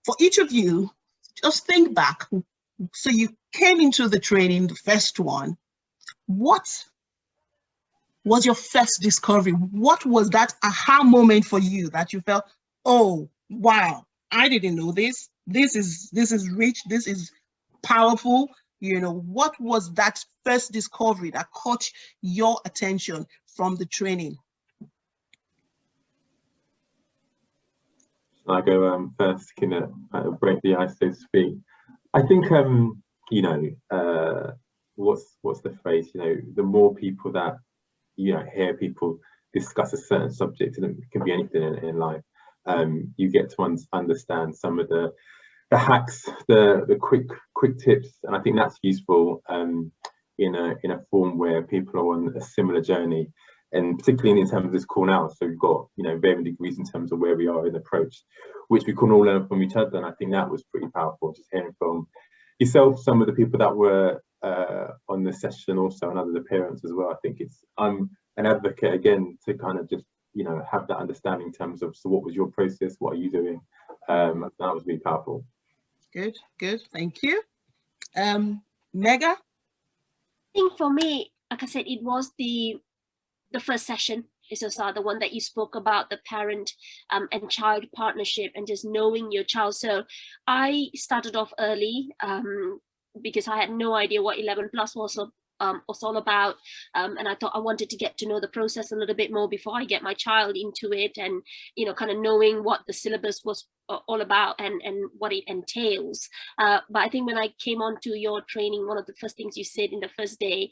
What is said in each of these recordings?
for each of you, just think back. So you came into the training, the first one. What was your first discovery? What was that aha moment for you that you felt, oh, wow, I didn't know this. This is rich. This is powerful. You know, what was that first discovery that caught your attention from the training? I go first, can break the ice, so to speak. I think, you know, what's the phrase? You know, the more people that, you know, hear people discuss a certain subject, and it can be anything in life, you get to understand some of the hacks, the quick tips, and I think that's useful in a form where people are on a similar journey. And particularly in terms of this call now, so we've got, you know, varying degrees in terms of where we are in the approach, which we can all learn from each other. And I think that was pretty powerful, just hearing from yourself, some of the people that were on the session, also, and other parents as well. I think I'm an advocate again to kind of just, you know, have that understanding in terms of, so what was your process? What are you doing? That was really powerful. Good, thank you. Mega? I think for me, like I said, it was the first session is also the one that you spoke about, the parent and child partnership, and just knowing your child. So I started off early because I had no idea what 11 plus was all about, and I thought I wanted to get to know the process a little bit more before I get my child into it, and, you know, kind of knowing what the syllabus was all about and what it entails. But I think when I came on to your training, one of the first things you said in the first day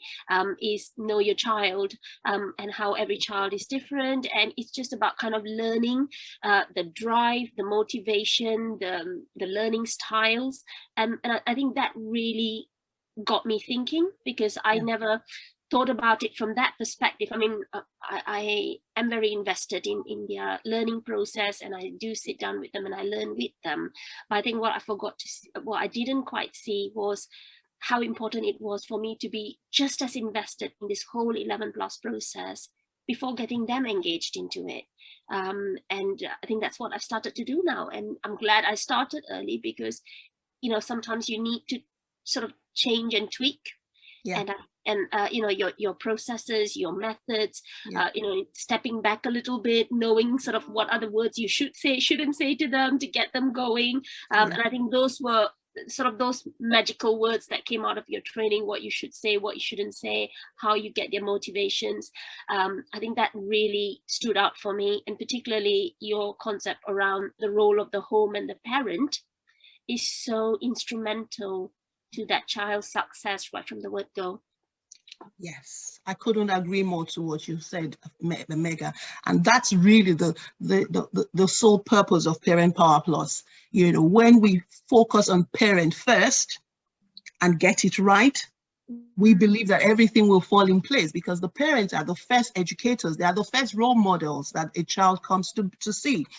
is know your child, and how every child is different, and it's just about kind of learning the drive, the motivation, the learning styles, and I think that really got me thinking, because I never thought about it from that perspective. I mean, I am very invested in their learning process, and I do sit down with them and I learn with them. But I think what I didn't quite see was how important it was for me to be just as invested in this whole 11 plus process before getting them engaged into it. And I think that's what I've started to do now. And I'm glad I started early, because, you know, sometimes you need to sort of change and tweak, and you know, your processes, your methods, you know, stepping back a little bit, knowing sort of what other words you should say, shouldn't say to them to get them going. And I think those were sort of those magical words that came out of your training, what you should say, what you shouldn't say, how you get their motivations. I think that really stood out for me, and particularly your concept around the role of the home and the parent is so instrumental to that child's success right from the word go. Yes, I couldn't agree more to what you said, Mega. And that's really the sole purpose of Parent Power Plus. You know, when we focus on parent first and get it right, we believe that everything will fall in place, because the parents are the first educators. They are the first role models that a child comes to see.